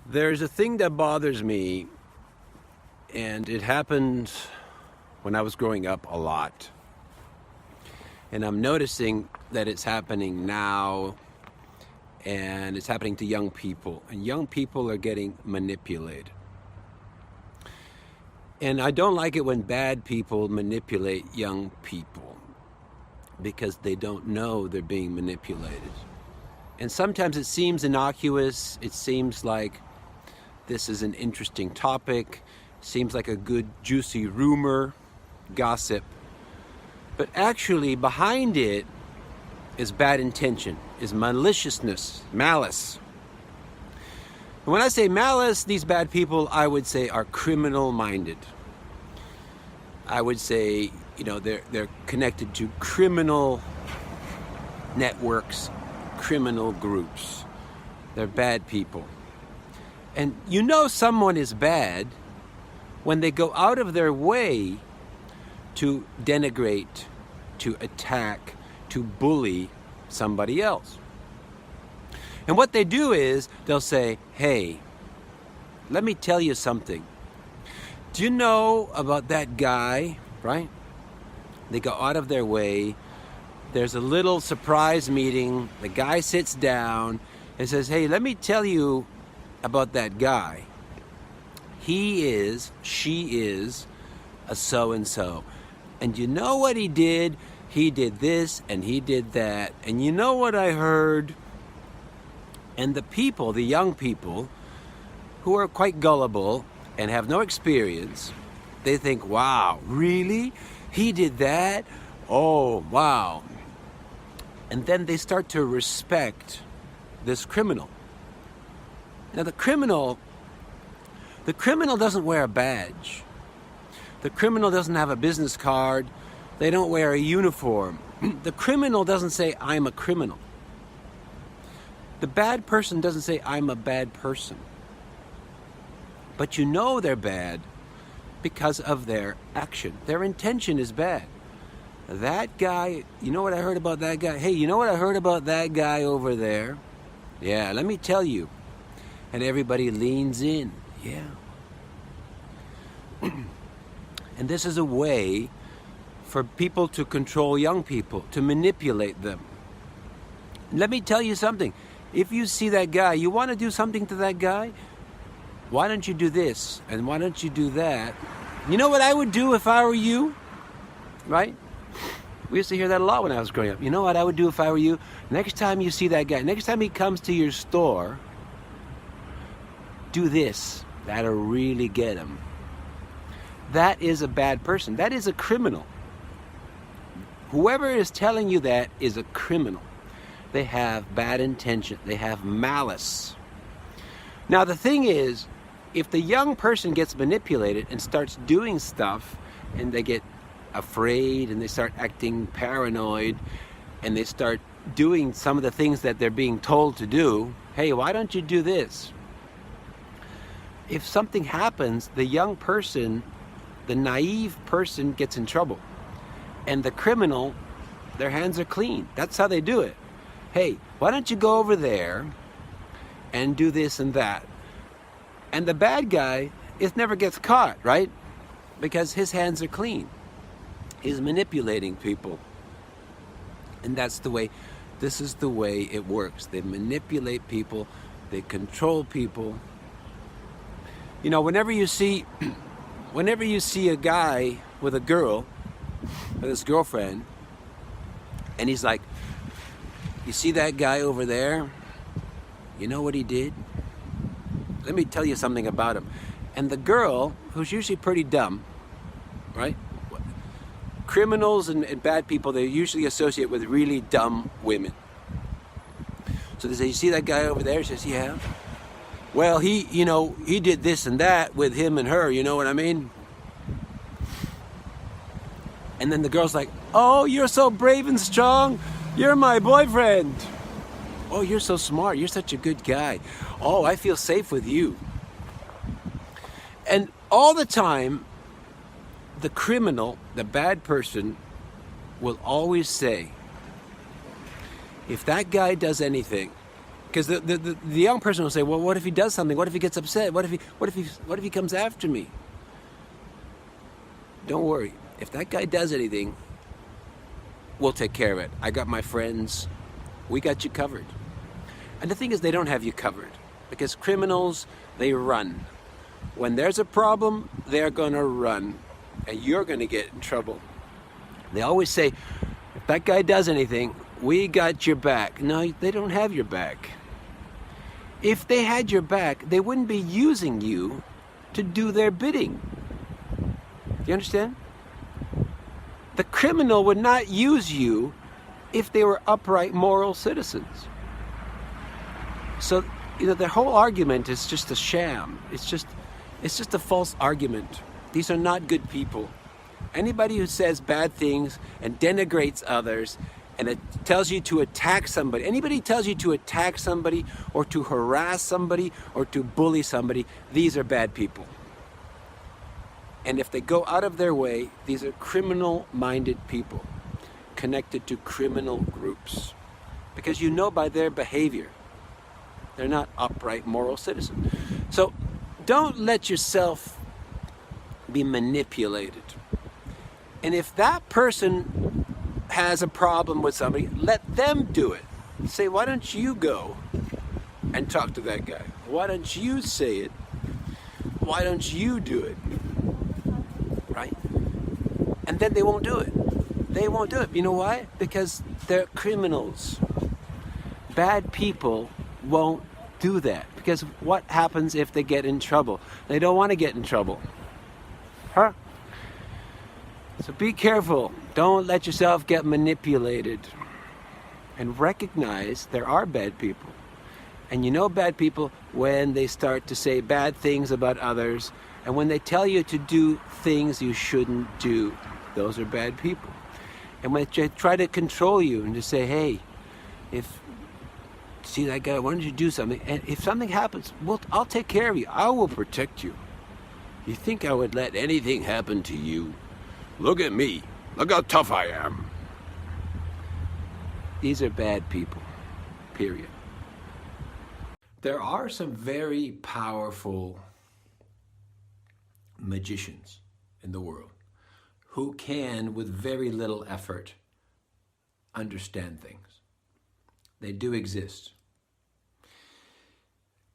There's a thing that bothers me, and it happened when I was growing up a lot. And I'm noticing that it's happening now, and it's happening to young people. And young people are getting manipulated. And I don't like it when bad people manipulate young people because they don't know they're being manipulated. And sometimes it seems innocuous. It seems like this is an interesting topic. Seems like a good, juicy rumor, gossip. But actually, behind it is bad intention, is maliciousness, malice. And when I say malice, these bad people, I would say, are criminal-minded. I would say, they're connected to criminal networks, criminal groups. They're bad people. And you know someone is bad when they go out of their way to denigrate, to attack, to bully somebody else. And what they do is they'll say, hey, let me tell you something. Do you know about that guy, right? They go out of their way. There's a little surprise meeting. The guy sits down and says, hey, let me tell you about that guy. She is a so-and-so. And you know what he did? He did this and he did that. And you know what I heard? And the people, the young people, who are quite gullible and have no experience, they think, wow, really? He did that? Oh, wow. And then they start to respect this criminal. Now the criminal doesn't wear a badge. The criminal doesn't have a business card. They don't wear a uniform. The criminal doesn't say, I'm a criminal. The bad person doesn't say, I'm a bad person. But you know they're bad because of their action. Their intention is bad. That guy, you know what I heard about that guy? Hey, you know what I heard about that guy over there? Yeah, let me tell you. And everybody leans in. Yeah. And this is a way for people to control young people, to manipulate them. Let me tell you something. If you see that guy, you want to do something to that guy? Why don't you do this? And why don't you do that? You know what I would do if I were you? Right? We used to hear that a lot when I was growing up. You know what I would do if I were you? Next time you see that guy, next time he comes to your store, do this. That'll really get him. That is a bad person. That is a criminal. Whoever is telling you that is a criminal. They have bad intention. They have malice. Now the thing is, if the young person gets manipulated and starts doing stuff and they get afraid and they start acting paranoid and they start doing some of the things that they're being told to do, hey, why don't you do this? If something happens, the young person, the naive person gets in trouble. And the criminal, their hands are clean. That's how they do it. Hey, why don't you go over there and do this and that? And the bad guy, it never gets caught, right? Because his hands are clean. He's manipulating people. And that's the way, this is the way it works. They manipulate people. They control people. You know, whenever you see a guy with a girl, with his girlfriend, and he's like, you see that guy over there? You know what he did? Let me tell you something about him. And the girl, who's usually pretty dumb, right? Criminals and bad people, they usually associate with really dumb women. So they say, you see that guy over there? She says, yeah. Well, he did this and that with him and her, you know what I mean? And then the girl's like, oh, you're so brave and strong. You're my boyfriend. Oh, you're so smart. You're such a good guy. Oh, I feel safe with you. And all the time, the criminal, the bad person, will always say, if that guy does anything, Because the young person will say, well, what if he does something? What if he gets upset? What if he comes after me? Don't worry. If that guy does anything, we'll take care of it. I got my friends. We got you covered. And the thing is, they don't have you covered. Because criminals, they run. When there's a problem, they're going to run. And you're going to get in trouble. They always say, if that guy does anything, we got your back. No, they don't have your back. If they had your back, they wouldn't be using you to do their bidding. Do you understand? The criminal would not use you if they were upright, moral citizens. So, the whole argument is just a sham. It's just a false argument. These are not good people. Anybody who says bad things and denigrates others and it tells you to attack somebody, anybody tells you to attack somebody or to harass somebody or to bully somebody, these are bad people. And if they go out of their way, these are criminal-minded people connected to criminal groups. Because you know by their behavior, they're not upright, moral citizens. So don't let yourself be manipulated. And if that person has a problem with somebody, let them do it. Say, why don't you go and talk to that guy? Why don't you say it? Why don't you do it? Right? And then they won't do it. They won't do it. You know why? Because they're criminals. Bad people won't do that. Because what happens if they get in trouble? They don't want to get in trouble. Huh? So be careful. Don't let yourself get manipulated. And recognize there are bad people. And you know bad people when they start to say bad things about others and when they tell you to do things you shouldn't do. Those are bad people. And when they try to control you and just say, hey, see that guy, why don't you do something? And if something happens, I'll take care of you. I will protect you. You think I would let anything happen to you? Look at me. Look how tough I am. These are bad people, period. There are some very powerful magicians in the world who can, with very little effort, understand things. They do exist.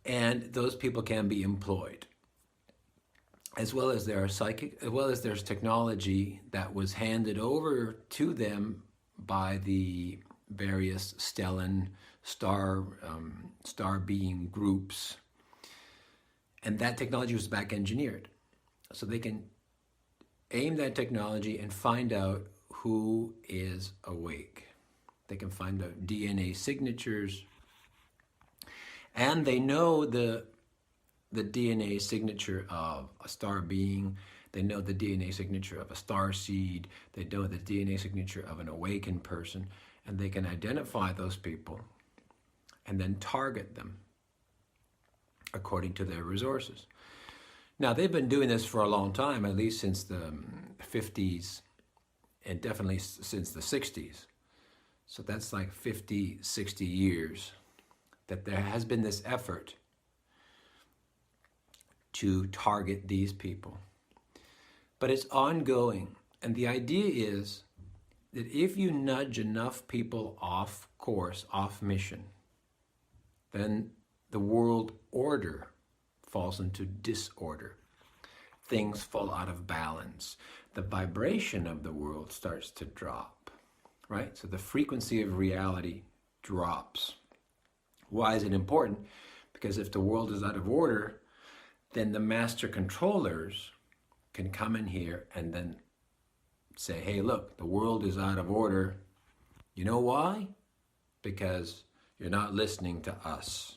And those people can be employed. As well as there are there's technology that was handed over to them by the various stellar star being groups, and that technology was back engineered, so they can aim that technology and find out who is awake. They can find out DNA signatures, and they know the DNA signature of a star being. They know the DNA signature of a star seed. They know the DNA signature of an awakened person, and they can identify those people and then target them according to their resources. Now, they've been doing this for a long time, at least since the 50s and definitely since the 60s. So that's like 50, 60 years that there has been this effort to target these people. But it's ongoing. And the idea is that if you nudge enough people off course, off mission, then the world order falls into disorder. Things fall out of balance. The vibration of the world starts to drop, right? So the frequency of reality drops. Why is it important? Because if the world is out of order, then the master controllers can come in here and then say, hey, look, the world is out of order. You know why? Because you're not listening to us,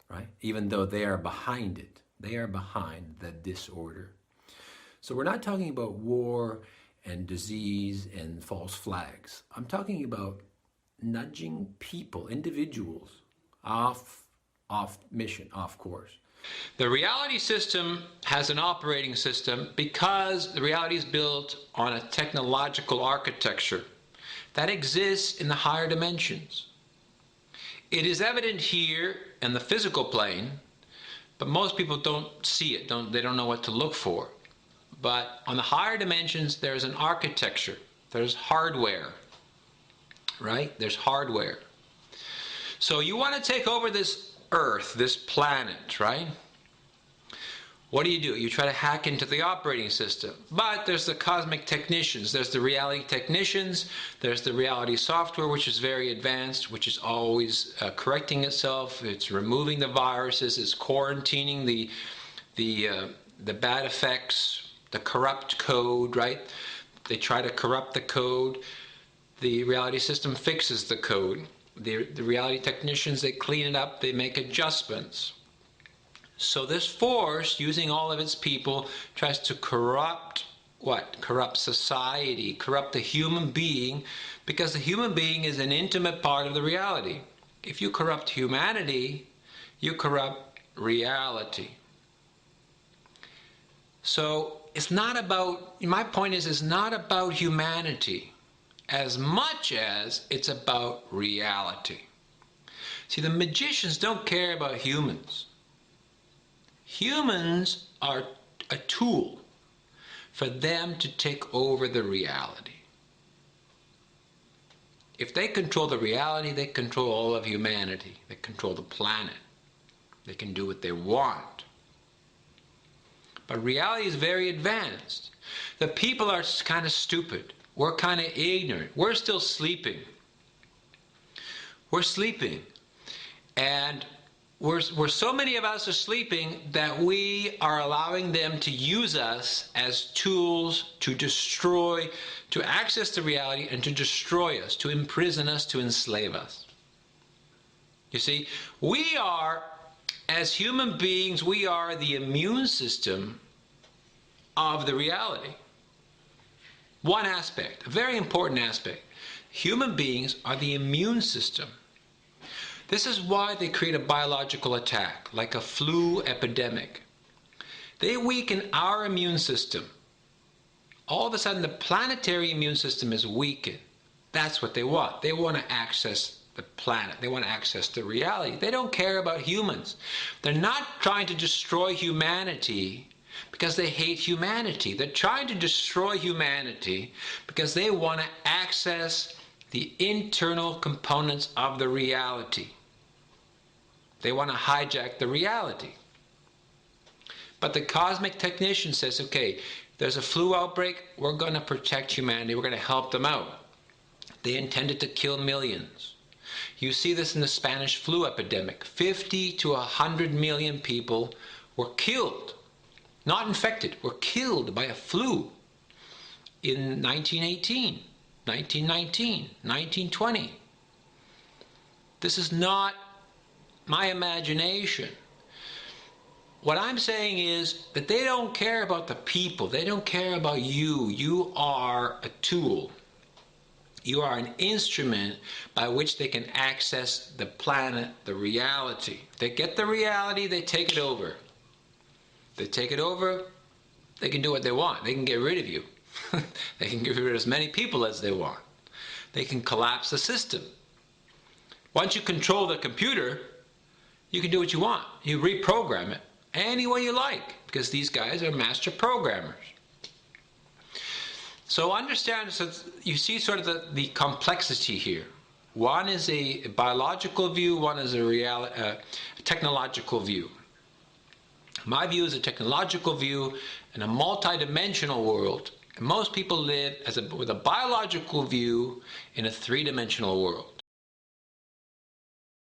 right? Even though they are behind it. They are behind the disorder. So we're not talking about war and disease and false flags. I'm talking about nudging people, individuals, off mission, off course. The reality system has an operating system because the reality is built on a technological architecture that exists in the higher dimensions. It is evident here in the physical plane, but most people don't see it. They don't know what to look for. But on the higher dimensions, there's an architecture. There's hardware, right? There's hardware. So you want to take over this Earth, this planet, right? What do? You try to hack into the operating system. But there's the cosmic technicians. There's the reality technicians. There's the reality software, which is very advanced, which is always correcting itself. It's removing the viruses. It's quarantining the bad effects, the corrupt code, right? They try to corrupt the code. The reality system fixes the code. The reality technicians, they clean it up. They make adjustments. So this force, using all of its people, tries to corrupt what? Corrupt society, corrupt the human being, because the human being is an intimate part of the reality. If you corrupt humanity, you corrupt reality. So it's not about, my point is, it's not about humanity as much as it's about reality. See, the magicians don't care about humans. Humans are a tool for them to take over the reality. If they control the reality, they control all of humanity. They control the planet. They can do what they want. But reality is very advanced. The people are kind of stupid. We're kind of ignorant. We're still sleeping. We're sleeping. And we're so many of us are sleeping that we are allowing them to use us as tools to destroy, to access the reality and to destroy us, to imprison us, to enslave us. You see, we are, as human beings, we are the immune system of the reality. One aspect, a very important aspect. Human beings are the immune system. This is why they create a biological attack, like a flu epidemic. They weaken our immune system. All of a sudden, the planetary immune system is weakened. That's what they want. They want to access the planet. They want to access the reality. They don't care about humans. They're not trying to destroy humanity because they hate humanity. They're trying to destroy humanity because they want to access the internal components of the reality. They want to hijack the reality. But the cosmic technician says, okay, there's a flu outbreak, we're going to protect humanity, we're going to help them out. They intended to kill millions. You see this in the Spanish flu epidemic. 50 to 100 million people were killed, not infected, were killed by a flu in 1918, 1919, 1920. This is not my imagination. What I'm saying is that they don't care about the people. They don't care about you. You are a tool. You are an instrument by which they can access the planet, the reality. They get the reality, they take it over. They take it over, they can do what they want. They can get rid of you. They can get rid of as many people as they want. They can collapse the system. Once you control the computer, you can do what you want. You reprogram it any way you like, because these guys are master programmers. So understand, so you see sort of the complexity here. One is a biological view, one is a technological view. My view is a technological view in a multi-dimensional world. And most people live with a biological view in a three-dimensional world.